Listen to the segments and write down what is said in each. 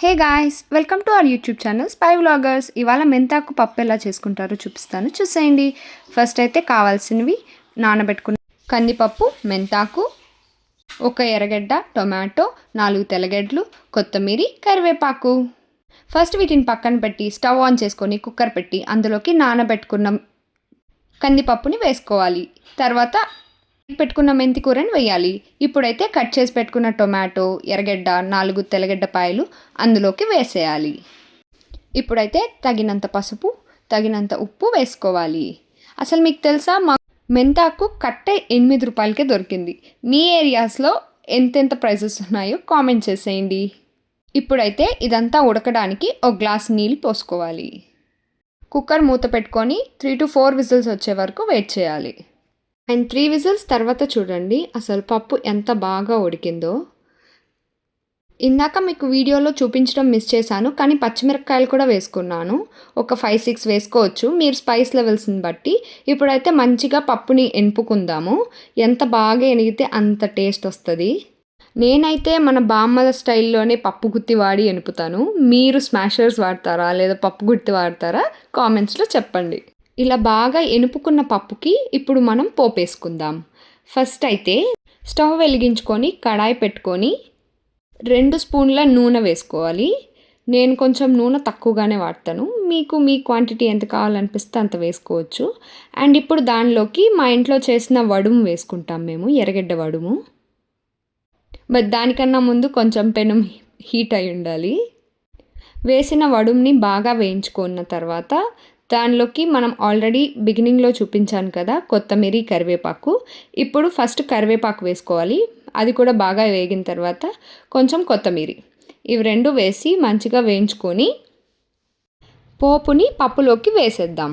Hey guys, welcome to our YouTube channel spy vloggers. ఇవాళ మెంతాకు పప్పు ఎలా చేసుకుంటారో చూపిస్తాను, చూసేయండి. ఫస్ట్ అయితే కావాల్సినవి నానబెట్టుకున్న కందిపప్పు, మెంతాకు, ఒక ఎర్రగడ్డ, టొమాటో, 4 తెల్లగడ్డలు, కొత్తిమీర, కరివేపాకు. ఫస్ట్ వీటిని పక్కన పెట్టి స్టవ్ ఆన్ చేసుకొని కుక్కర్ పెట్టి అందులోకి నానబెట్టుకున్న కందిపప్పుని వేసుకోవాలి. తర్వాత పెట్టుకున్న మెంతి కూరని వేయాలి. ఇప్పుడైతే కట్ చేసి పెట్టుకున్న టొమాటో, ఎర్రగడ్డ, 4 తెల్లగడ్డపాయలు అందులోకి వేసేయాలి. ఇప్పుడైతే తగినంత పసుపు, తగినంత ఉప్పు వేసుకోవాలి. అసలు మీకు తెలుసా, మా మెంతాకు కట్టే 8 రూపాయలకే దొరికింది. మీ ఏరియాస్లో ఎంతెంత ప్రైజెస్ ఉన్నాయో కామెంట్ చేసేయండి. ఇప్పుడైతే ఇదంతా ఉడకడానికి ఒక గ్లాస్ నీళ్ళు పోసుకోవాలి. కుక్కర్ మూత పెట్టుకొని 3 to 4 విజిల్స్ వచ్చే వరకు వెయిట్ చేయాలి. అండ్ 3 విజిల్స్ తర్వాత చూడండి అసలు పప్పు ఎంత బాగా ఉడికిందో. ఇందాక మీకు వీడియోలో చూపించడం మిస్ చేశాను, కానీ పచ్చిమిరపకాయలు కూడా వేసుకున్నాను. ఒక 5-6 వేసుకోవచ్చు మీరు స్పైస్ లెవెల్స్ని బట్టి. ఇప్పుడైతే మంచిగా పప్పుని ఎనుపుకుందాము. ఎంత బాగా ఎనిగితే అంత టేస్ట్ వస్తుంది. నేనైతే మన బామ్మల స్టైల్లోనే పప్పు గుత్తి వాడి ఎనుపుతాను. మీరు స్మాషర్స్ వాడతారా లేదా పప్పు గుత్తి వాడతారా కామెంట్స్లో చెప్పండి. ఇలా బాగా ఎనుపుకున్న పప్పుకి ఇప్పుడు మనం పోపేసుకుందాం. ఫస్ట్ అయితే స్టవ్ వెలిగించుకొని కడాయి పెట్టుకొని 2 స్పూన్ల నూనె వేసుకోవాలి. నేను కొంచెం నూనె తక్కువగానే వాడతాను. మీకు మీ క్వాంటిటీ ఎంత కావాలనిపిస్తే అంత వేసుకోవచ్చు. అండ్ ఇప్పుడు దానిలోకి మా ఇంట్లో చేసిన వడుము వేసుకుంటాం మేము, ఎర్రగడ్డ వడుము. బట్ దానికన్నా ముందు కొంచెం పెనం హీట్ అయి ఉండాలి. వేసిన వడుముని బాగా వేయించుకున్న తర్వాత దానిలోకి మనం ఆల్రెడీ బిగినింగ్లో చూపించాను కదా కొత్తిమీర, కరివేపాకు. ఇప్పుడు ఫస్ట్ కరివేపాకు వేసుకోవాలి. అది కూడా బాగా వేగిన తర్వాత కొంచెం కొత్తిమీర, ఇవి 2 వేసి మంచిగా వేయించుకొని పోపుని పప్పులోకి వేసేద్దాం.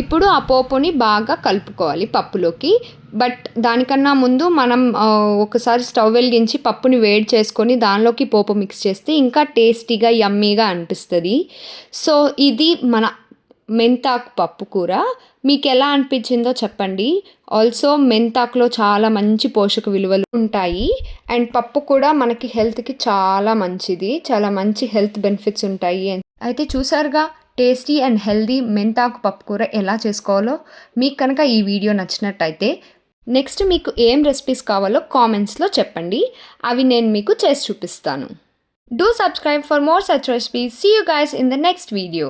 ఇప్పుడు ఆ పోపుని బాగా కలుపుకోవాలి పప్పులోకి. బట్ దానికన్నా ముందు మనం ఒకసారి స్టవ్ వెలిగించి పప్పుని వేడి చేసుకొని దానిలోకి పోపు మిక్స్ చేస్తే ఇంకా టేస్టీగా యమ్మీగా అనిపిస్తుంది. సో ఇది మన మెంతాకు పప్పు కూర. మీకు ఎలా అనిపించిందో చెప్పండి. ఆల్సో మెంతాకులో చాలా మంచి పోషక విలువలు ఉంటాయి. అండ్ పప్పు కూడా మనకి హెల్త్కి చాలా మంచిది, చాలా మంచి హెల్త్ బెనిఫిట్స్ ఉంటాయి. అయితే చూసారుగా టేస్టీ అండ్ హెల్దీ మెంతాకు పప్పు కూర ఎలా చేసుకోవాలో. మీకు కనుక ఈ వీడియో నచ్చినట్టయితే నెక్స్ట్ మీకు ఏం రెసిపీస్ కావాలో కామెంట్స్లో చెప్పండి. అవి నేను మీకు చేసి చూపిస్తాను. Do subscribe for more such recipes. See you guys in the next video.